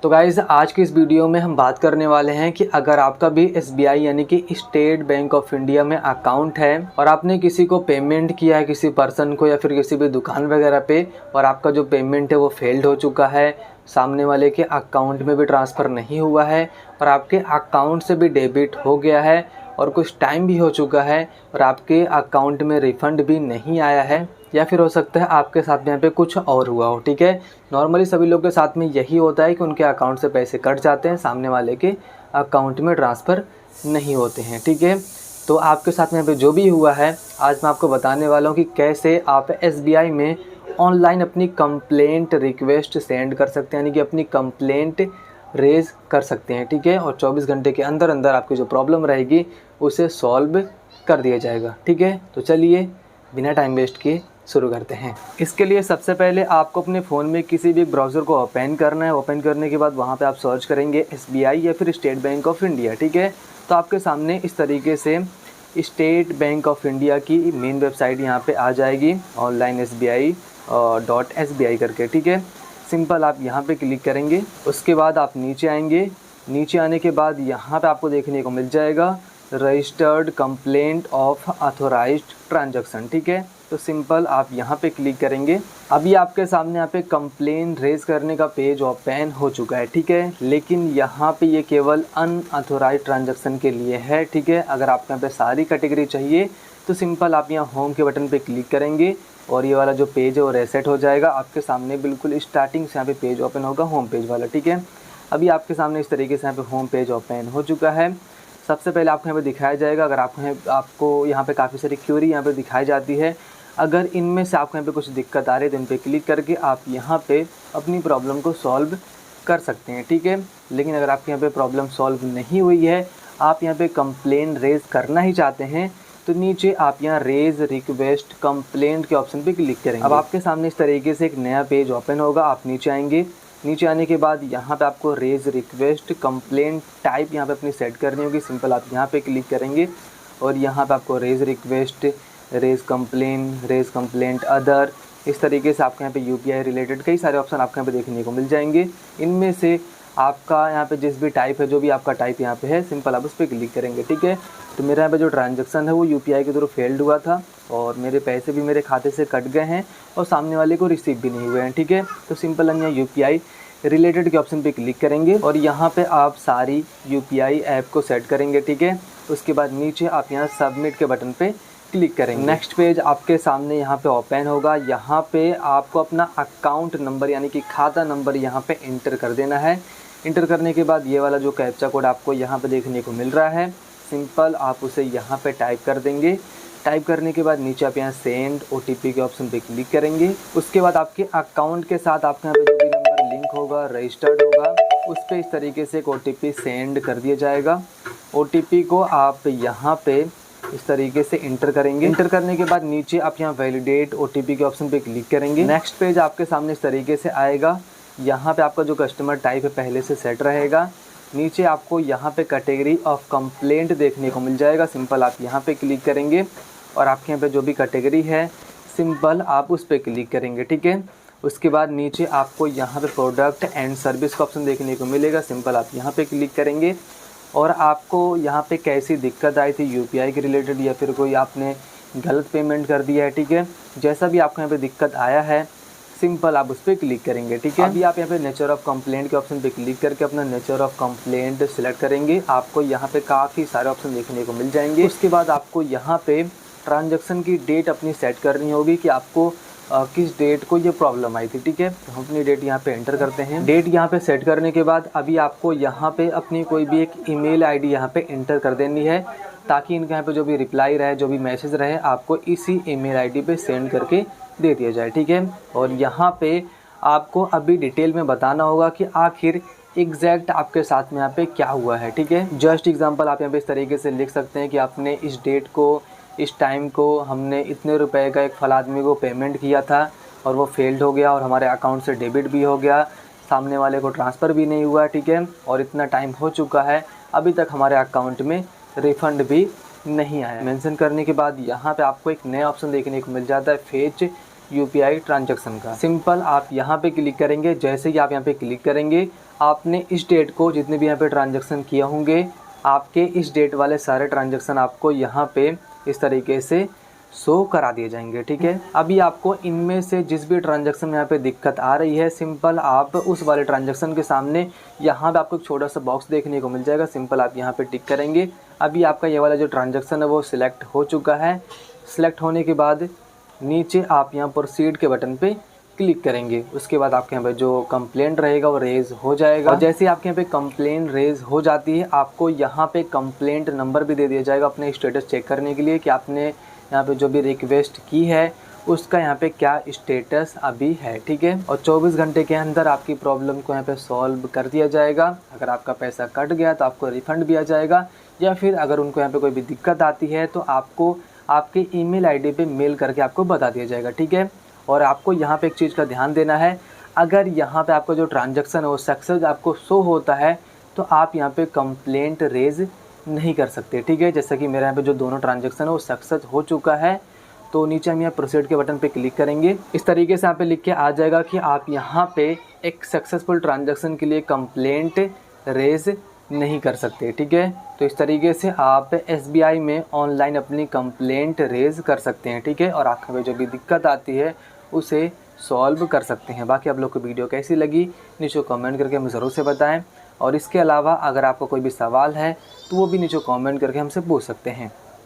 तो गाइज़ आज की इस वीडियो में हम बात करने वाले हैं कि अगर आपका भी SBI यानी कि स्टेट बैंक ऑफ इंडिया में अकाउंट है और आपने किसी को पेमेंट किया है, किसी पर्सन को या फिर किसी भी दुकान वगैरह पे, और आपका जो पेमेंट है वो फेल्ड हो चुका है, सामने वाले के अकाउंट में भी ट्रांसफ़र नहीं हुआ है और आपके अकाउंट से भी डेबिट हो गया है और कुछ टाइम भी हो चुका है और आपके अकाउंट में रिफ़ंड भी नहीं आया है, या फिर हो सकता है आपके साथ में यहाँ पे कुछ और हुआ हो। ठीक है, नॉर्मली सभी लोग के साथ में यही होता है कि उनके अकाउंट से पैसे कट जाते हैं, सामने वाले के अकाउंट में ट्रांसफ़र नहीं होते हैं। ठीक है, तो आपके साथ में यहाँ पे जो भी हुआ है आज मैं आपको बताने वाला हूँ कि कैसे आप SBI में ऑनलाइन अपनी कंप्लेंट रिक्वेस्ट सेंड कर सकते हैं, यानी कि अपनी कंप्लेंट रेज़ कर सकते हैं। ठीक है, और 24 घंटे के अंदर अंदर आपकी जो प्रॉब्लम रहेगी उसे सॉल्व कर दिया जाएगा। ठीक है, तो चलिए बिना टाइम वेस्ट किए शुरू करते हैं। इसके लिए सबसे पहले आपको अपने फ़ोन में किसी भी ब्राउज़र को ओपन करना है। ओपन करने के बाद वहाँ पे आप सर्च करेंगे SBI या फिर स्टेट बैंक ऑफ इंडिया। ठीक है, तो आपके सामने इस तरीके से स्टेट बैंक ऑफ इंडिया की मेन वेबसाइट यहाँ पे आ जाएगी, ऑनलाइन SBI.SBI करके। ठीक है, सिंपल आप यहाँ पे क्लिक करेंगे। उसके बाद आप नीचे आएंगे। नीचे आने के बाद यहाँ पे आपको देखने को मिल जाएगा registered complaint of authorized transaction. ठीक है, तो सिंपल आप यहाँ पे क्लिक करेंगे। अभी आपके सामने यहाँ पे कंप्लेन रेज करने का पेज ओपन हो चुका है। ठीक है, लेकिन यहाँ पे ये केवल अनऑथोराइज्ड ट्रांजैक्शन के लिए है। ठीक है, अगर आपको यहाँ पे सारी कैटेगरी चाहिए तो सिंपल आप यहाँ होम के बटन पे क्लिक करेंगे और ये वाला जो पेज है वो रीसेट हो जाएगा। आपके सामने बिल्कुल स्टार्टिंग से यहाँ पे पेज ओपन होगा, होम पेज वाला। ठीक है, अभी आपके सामने इस तरीके से यहाँ पे होम पेज ओपन हो चुका है। सबसे पहले आपको यहाँ पे दिखाया जाएगा, अगर आपको यहाँ पे काफ़ी सारी क्वेरी यहाँ पे दिखाई जाती है। अगर इनमें से आपको यहाँ पे कुछ दिक्कत आ रही है तो इन पे क्लिक करके आप यहाँ पे अपनी प्रॉब्लम को सॉल्व कर सकते हैं। ठीक है, लेकिन अगर आपके यहाँ पे प्रॉब्लम सॉल्व नहीं हुई है, आप यहाँ पे कंप्लेन रेज़ करना ही चाहते हैं, तो नीचे आप यहाँ रेज़ रिक्वेस्ट कंप्लेंट के ऑप्शन पे क्लिक करेंगे। अब आपके सामने इस तरीके से एक नया पेज ओपन होगा। आप नीचे आएंगे। नीचे आने के बाद यहाँ पे आपको रेज़ रिक्वेस्ट कंप्लेंट टाइप यहाँ पे अपनी सेट करनी होगी। सिंपल आप यहाँ पे क्लिक करेंगे और यहाँ पे आपको raise request, raise complaint other, इस तरीके से आपके यहाँ पे UPI रिलेटेड कई सारे ऑप्शन आपको यहाँ पे देखने को मिल जाएंगे। इनमें से आपका यहाँ पे जिस भी टाइप है, जो भी आपका टाइप यहाँ पे है, सिंपल आप उस पर क्लिक करेंगे। ठीक है, तो मेरे यहाँ पे जो ट्रांजैक्शन है वो UPI के थ्रू फेल्ड हुआ था और मेरे पैसे भी मेरे खाते से कट गए हैं और सामने वाले को रिसीव भी नहीं हुए हैं। ठीक है, तो सिंपल हम यहाँ UPI रिलेटेड के ऑप्शन पे क्लिक करेंगे और यहाँ पे आप सारी UPI ऐप को सेट करेंगे। ठीक है, उसके बाद नीचे आप यहाँ सबमिट के बटन पे क्लिक करेंगे। नेक्स्ट पेज आपके सामने यहाँ पे ओपन होगा। यहाँ पे आपको अपना अकाउंट नंबर यानी कि खाता नंबर यहाँ पे इंटर कर देना है। इंटर करने के बाद ये वाला जो कैप्चा कोड आपको यहाँ पे देखने को मिल रहा है, सिंपल आप उसे यहाँ पे टाइप कर देंगे। टाइप करने के बाद नीचे आप यहाँ सेंड OTP के ऑप्शन पे क्लिक करेंगे। उसके बाद आपके अकाउंट के साथ आपके यहाँ पे जो भी नंबर लिंक होगा, रजिस्टर्ड होगा, उस पर इस तरीके से एक OTP सेंड कर दिया जाएगा। OTP को आप यहाँ पे इस तरीके से इंटर करेंगे। इंटर करने के बाद नीचे आप यहाँ वैलिडेट OTP के ऑप्शन पे क्लिक करेंगे। नेक्स्ट पेज आपके सामने इस तरीके से आएगा। यहाँ पे आपका जो कस्टमर टाइप है पहले से सेट रहेगा। नीचे आपको यहाँ पे कैटेगरी ऑफ कंप्लेंट देखने को मिल जाएगा। सिंपल आप यहाँ पे क्लिक करेंगे और आपके यहाँ पे जो भी कैटेगरी है सिंपल आप उस पर क्लिक करेंगे। ठीक है, उसके बाद नीचे आपको यहाँ पे प्रोडक्ट एंड सर्विस का ऑप्शन देखने को मिलेगा। सिंपल आप यहाँ पे क्लिक करेंगे और आपको यहाँ पे कैसी दिक्कत आई थी UPI के रिलेटेड या फिर कोई आपने गलत पेमेंट कर दिया है। ठीक है, जैसा भी आपको यहाँ पे दिक्कत आया है सिंपल आप उस पर क्लिक करेंगे। ठीक है, अभी आप यहाँ पे नेचर ऑफ कंप्लेंट के ऑप्शन पे क्लिक करके अपना नेचर ऑफ कंप्लेंट सिलेक्ट करेंगे। आपको यहाँ पे काफ़ी सारे ऑप्शन देखने को मिल जाएंगे। उसके बाद आपको यहाँ पे ट्रांजैक्शन की डेट अपनी सेट करनी होगी कि आपको किस डेट को ये प्रॉब्लम आई थी। ठीक है, तो हम अपनी डेट यहाँ पे एंटर करते हैं। डेट यहाँ पे सेट करने के बाद अभी आपको यहाँ पे अपनी कोई भी एक ईमेल ID यहाँ पे एंटर कर देनी है, ताकि इनके यहाँ पे जो भी रिप्लाई रहे, जो भी मैसेज रहे, आपको इसी ईमेल ID पे सेंड करके दे दिया जाए। ठीक है, और यहाँ पे आपको अभी डिटेल में बताना होगा कि आखिर एग्जैक्ट आपके साथ में यहाँ पे क्या हुआ है। ठीक है, जस्ट एग्जांपल आप यहाँ पे इस तरीके से लिख सकते हैं कि आपने इस डेट को, इस टाइम को हमने इतने रुपए का एक फल आदमी को पेमेंट किया था और वो फेल्ड हो गया और हमारे अकाउंट से डेबिट भी हो गया, सामने वाले को ट्रांसफ़र भी नहीं हुआ। ठीक है, और इतना टाइम हो चुका है, अभी तक हमारे अकाउंट में रिफ़ंड भी नहीं आया। मेंशन करने के बाद यहाँ पे आपको एक नया ऑप्शन देखने को मिल जाता है, फेच यूपीआई ट्रांजैक्शन का। सिंपल आप यहाँ पे क्लिक करेंगे। जैसे ही आप यहाँ पे क्लिक करेंगे, आपने इस डेट को जितने भी यहाँ पे ट्रांजैक्शन किए होंगे, आपके इस डेट वाले सारे ट्रांजैक्शन आपको यहाँ पे इस तरीके से शो करा दिए जाएंगे। ठीक है, अभी आपको इनमें से जिस भी ट्रांजैक्शन में यहाँ पे दिक्कत आ रही है, सिंपल आप उस वाले ट्रांजैक्शन के सामने यहाँ पे आपको एक छोटा सा बॉक्स देखने को मिल जाएगा। सिंपल आप यहाँ पे टिक करेंगे। अभी आपका ये वाला जो ट्रांजैक्शन है वो सिलेक्ट हो चुका है। सिलेक्ट होने के बाद नीचे आप यहाँ प्रोसीड के बटन पे क्लिक करेंगे। उसके बाद आपके यहाँ पे जो कंप्लेंट रहेगा वो रेज हो जाएगा। और जैसे आपके यहाँ पे कंप्लेंट रेज हो जाती है, आपको यहाँ पे कंप्लेंट नंबर भी दे दिया जाएगा अपने स्टेटस चेक करने के लिए कि आपने यहाँ पे जो भी रिक्वेस्ट की है उसका यहाँ पे क्या स्टेटस अभी है। ठीक है, और 24 घंटे के अंदर आपकी प्रॉब्लम को यहाँ पे सॉल्व कर दिया जाएगा। अगर आपका पैसा कट गया तो आपको रिफंड भी आ जाएगा, या फिर अगर उनको यहाँ पे कोई भी दिक्कत आती है तो आपको आपके ईमेल आईडी पे मेल करके आपको बता दिया जाएगा। ठीक है, और आपको यहाँ पे एक चीज़ का ध्यान देना है, अगर यहाँ पे आपका जो ट्रांजैक्शन है वो सक्सेस आपको शो होता है तो आप यहाँ पे कंप्लेंट रेज नहीं कर सकते। ठीक है, जैसा कि मेरे यहाँ पे जो दोनों ट्रांजैक्शन है वो सक्सेस हो चुका है, तो नीचे हम यहाँ प्रोसीड के बटन पे क्लिक करेंगे। इस तरीके से यहाँ पे लिख के आ जाएगा कि आप यहाँ पे एक सक्सेसफुल ट्रांजैक्शन के लिए कंप्लेंट रेज नहीं कर सकते। ठीक है, तो इस तरीके से आप SBI में ऑनलाइन अपनी कंप्लेंट रेज कर सकते हैं। ठीक है, और आपको जो भी दिक्कत आती है उसे सॉल्व कर सकते हैं। बाकी आप लोग को वीडियो कैसी लगी नीचे कमेंट करके हमें ज़रूर से बताएं, और इसके अलावा अगर आपको कोई भी सवाल है तो वो भी नीचे कमेंट करके हमसे पूछ सकते हैं।